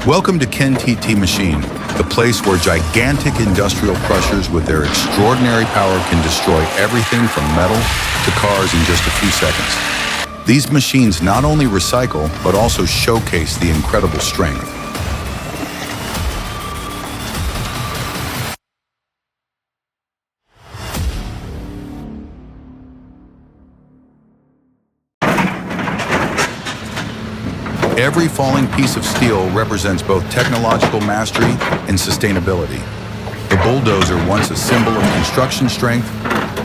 Welcome to T.Machine, the place where gigantic industrial crushers with their extraordinary power can destroy everything from metal to cars in just a few seconds. These machines not only recycle, but also showcase the incredible strength. Every falling piece of steel represents both technological mastery and sustainability. The bulldozer, once a symbol of construction strength,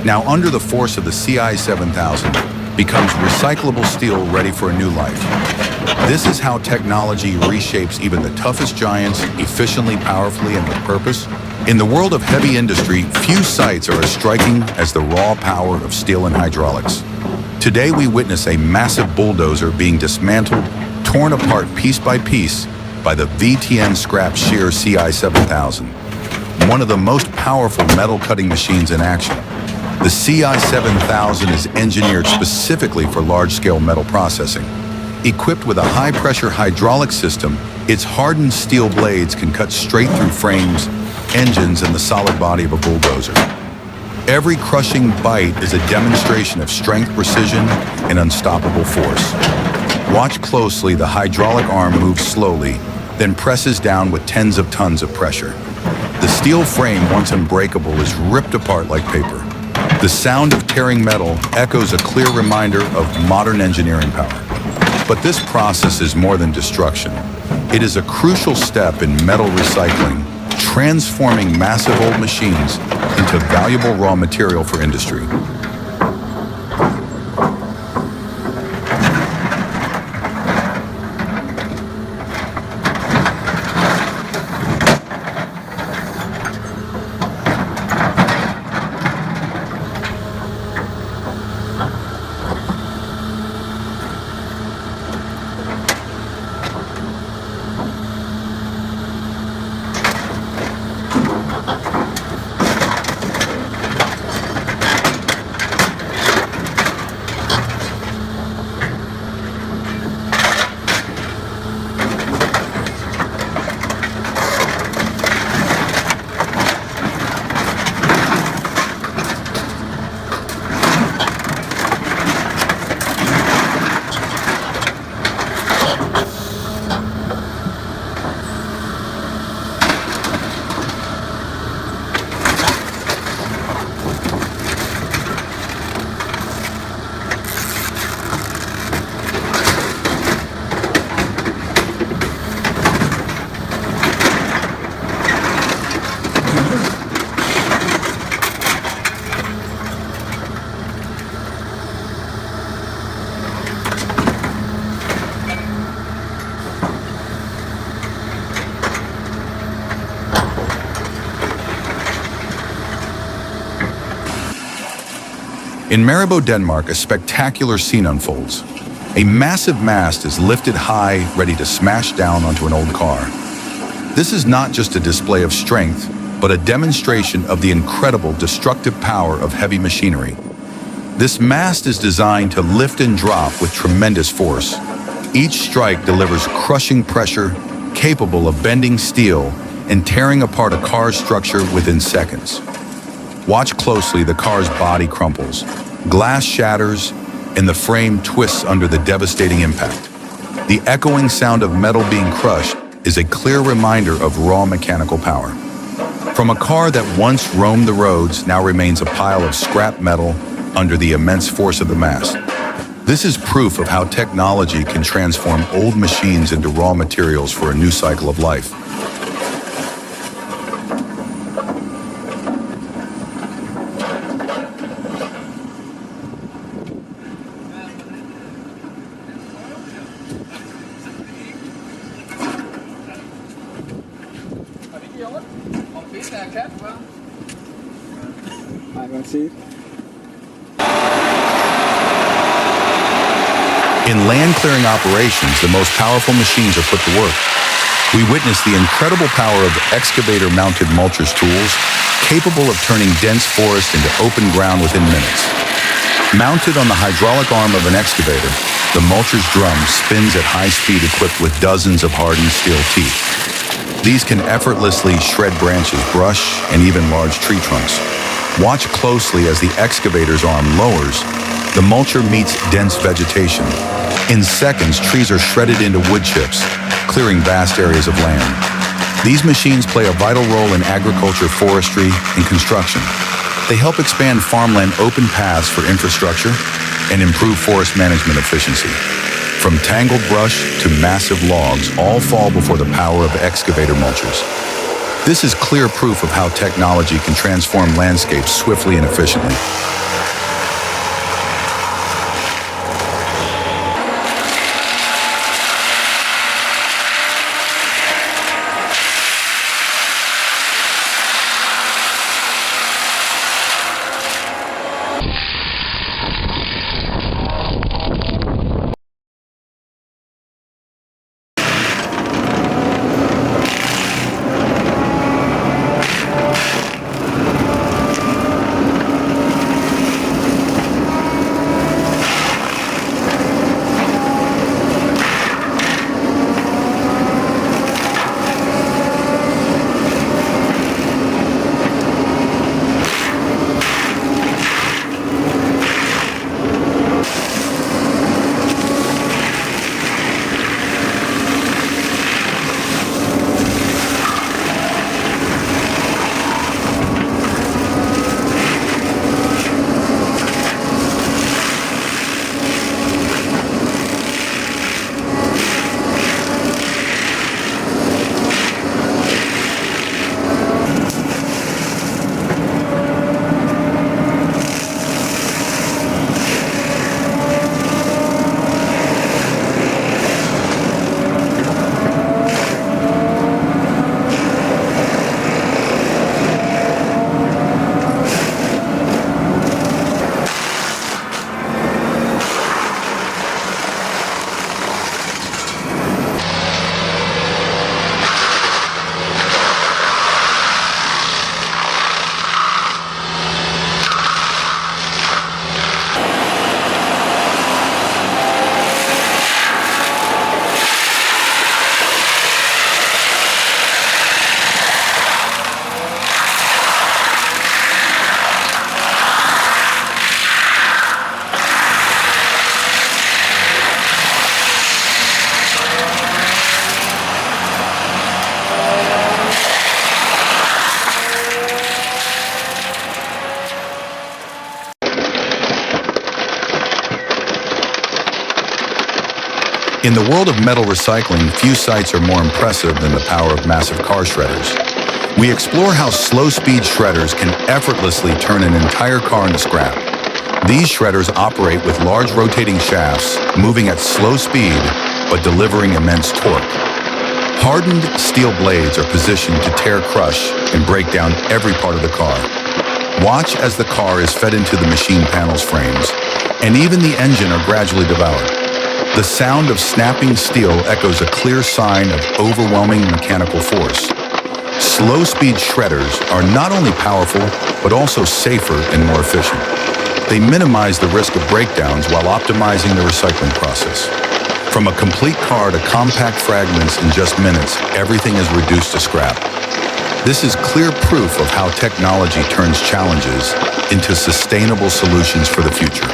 now under the force of the CI 7000, becomes recyclable steel ready for a new life. This is how technology reshapes even the toughest giants efficiently, powerfully, and with purpose. In the world of heavy industry, few sights are as striking as the raw power of steel and hydraulics. Today we witness a massive bulldozer being dismantled, torn apart piece by piece by the VTN scrap shear CI 7000, one of the most powerful metal cutting machines in action. The CI 7000 is engineered specifically for large-scale metal processing. Equipped with a high-pressure hydraulic system, its hardened steel blades can cut straight through frames, engines, and the solid body of a bulldozer. Every crushing bite is a demonstration of strength, precision, and unstoppable force. Watch closely. The hydraulic arm moves slowly, then presses down with tens of tons of pressure. The steel frame, once unbreakable, is ripped apart like paper. The sound of tearing metal echoes a clear reminder of modern engineering power. But this process is more than destruction. It is a crucial step in metal recycling, transforming massive old machines into valuable raw material for industry. In Maribor, Denmark, a spectacular scene unfolds. A massive mast is lifted high, ready to smash down onto an old car. This is not just a display of strength, but a demonstration of the incredible destructive power of heavy machinery. This mast is designed to lift and drop with tremendous force. Each strike delivers crushing pressure, capable of bending steel and tearing apart a car's structure within seconds. Watch closely. The car's body crumples, glass shatters, and the frame twists under the devastating impact. The echoing sound of metal being crushed is a clear reminder of raw mechanical power. From a car that once roamed the roads now remains a pile of scrap metal under the immense force of the mast. This is proof of how technology can transform old machines into raw materials for a new cycle of life. In land-clearing operations, the most powerful machines are put to work. We witness the incredible power of excavator-mounted mulchers tools, capable of turning dense forest into open ground within minutes. Mounted on the hydraulic arm of an excavator, the mulcher's drum spins at high speed equipped with dozens of hardened steel teeth. These can effortlessly shred branches, brush, and even large tree trunks. Watch closely as the excavator's arm lowers. The mulcher meets dense vegetation. In seconds, trees are shredded into wood chips, clearing vast areas of land. These machines play a vital role in agriculture, forestry, and construction. They help expand farmland, open paths for infrastructure, and improve forest management efficiency. From tangled brush to massive logs, all fall before the power of excavator mulchers. This is clear proof of how technology can transform landscapes swiftly and efficiently. In the world of metal recycling, few sights are more impressive than the power of massive car shredders. We explore how slow-speed shredders can effortlessly turn an entire car into scrap. These shredders operate with large rotating shafts, moving at slow speed, but delivering immense torque. Hardened steel blades are positioned to tear, crush, and break down every part of the car. Watch as the car is fed into the machine panel's frames, and even the engine are gradually devoured. The sound of snapping steel echoes a clear sign of overwhelming mechanical force. Slow-speed shredders are not only powerful, but also safer and more efficient. They minimize the risk of breakdowns while optimizing the recycling process. From a complete car to compact fragments in just minutes, everything is reduced to scrap. This is clear proof of how technology turns challenges into sustainable solutions for the future.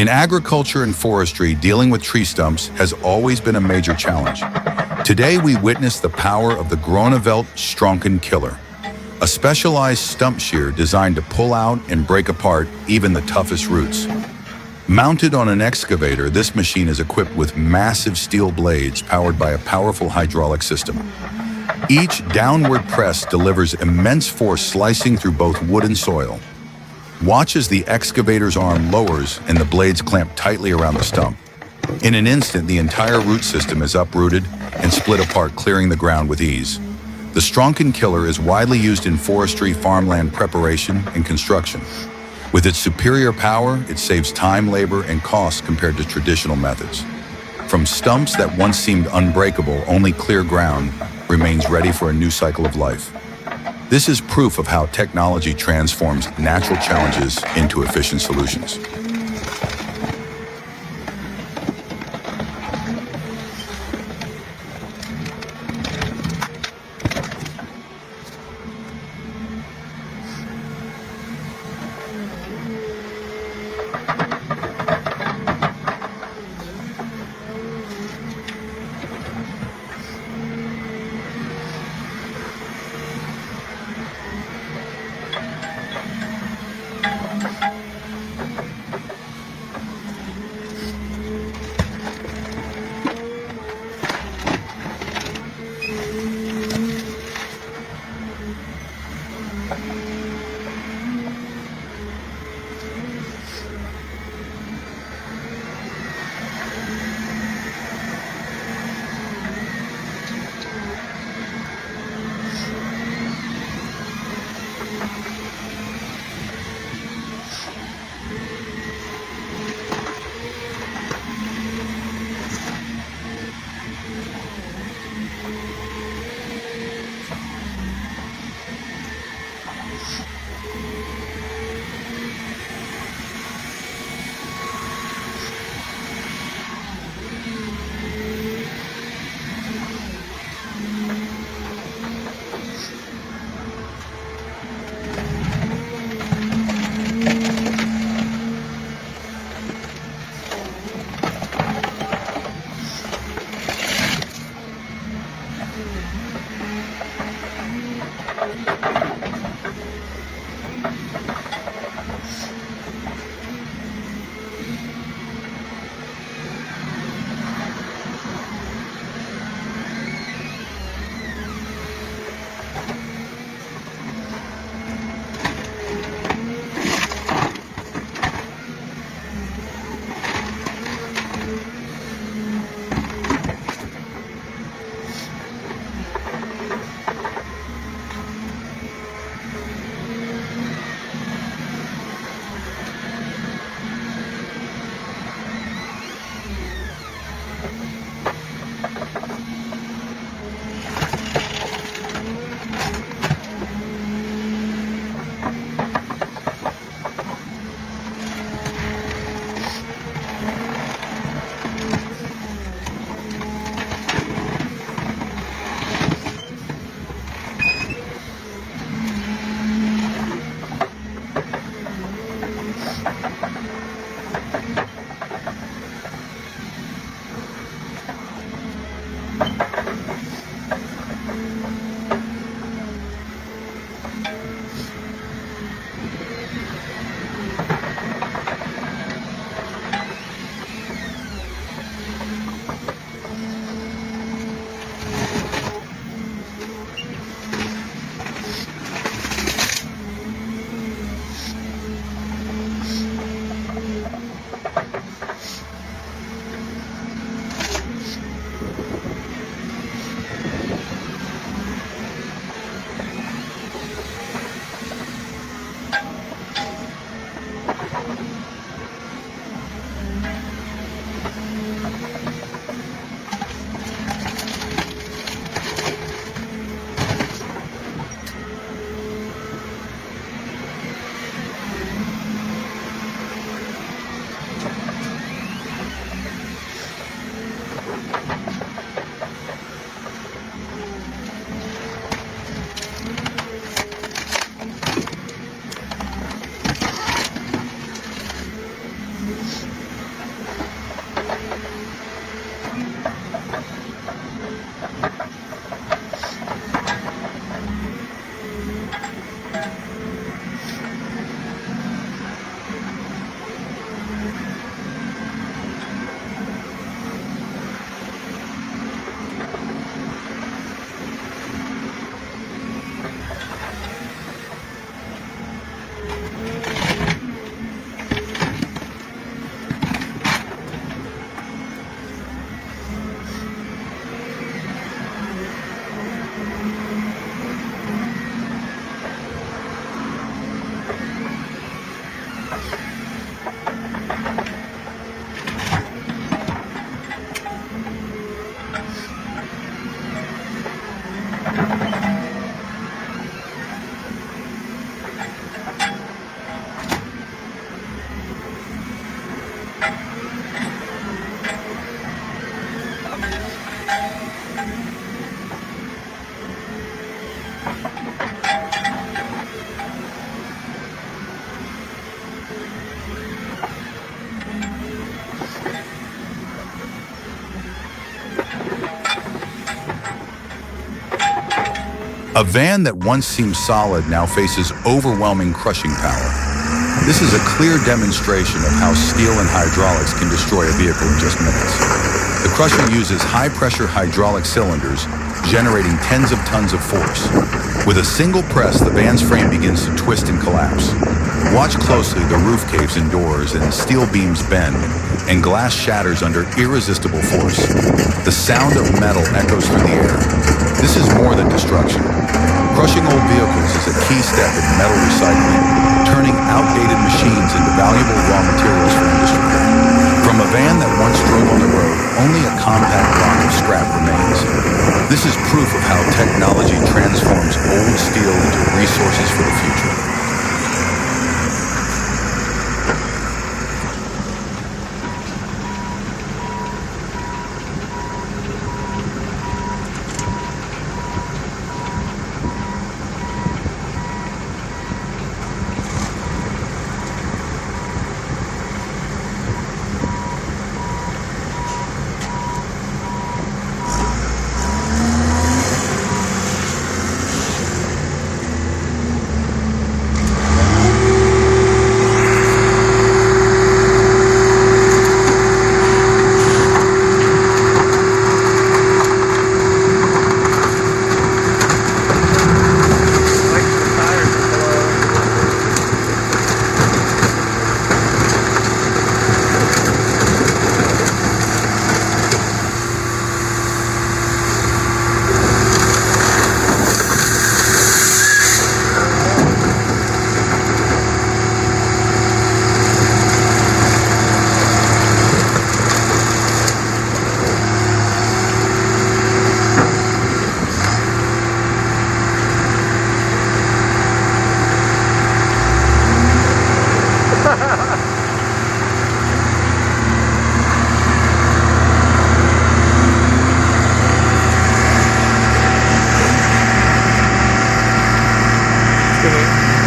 In agriculture and forestry, dealing with tree stumps has always been a major challenge. Today, we witness the power of the Groeneveld Stronken Killer, a specialized stump shear designed to pull out and break apart even the toughest roots. Mounted on an excavator, this machine is equipped with massive steel blades powered by a powerful hydraulic system. Each downward press delivers immense force slicing through both wood and soil. Watch as the excavator's arm lowers and the blades clamp tightly around the stump. In an instant, the entire root system is uprooted and split apart, clearing the ground with ease. The Stronken Killer is widely used in forestry, farmland preparation, and construction. With its superior power, it saves time, labor, and costs compared to traditional methods. From stumps that once seemed unbreakable, only clear ground remains ready for a new cycle of life. This is proof of how technology transforms natural challenges into efficient solutions. A van that once seemed solid now faces overwhelming crushing power. This is a clear demonstration of how steel and hydraulics can destroy a vehicle in just minutes. The crusher uses high-pressure hydraulic cylinders, generating tens of tons of force. With a single press, the van's frame begins to twist and collapse. Watch closely, the roof caves in doors and steel beams bend, and glass shatters under irresistible force. The sound of metal echoes through the air. This is more than destruction. Crushing old vehicles is a key step in metal recycling, turning outdated machines into valuable raw materials for industry. From a van that once drove on the road, only a compact block of scrap remains. This is proof of how technology transforms old steel into resources for the future.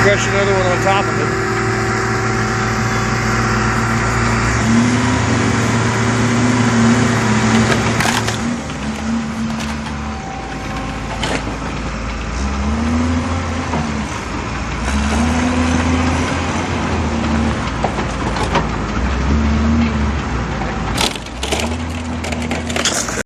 Crush another one on top of it.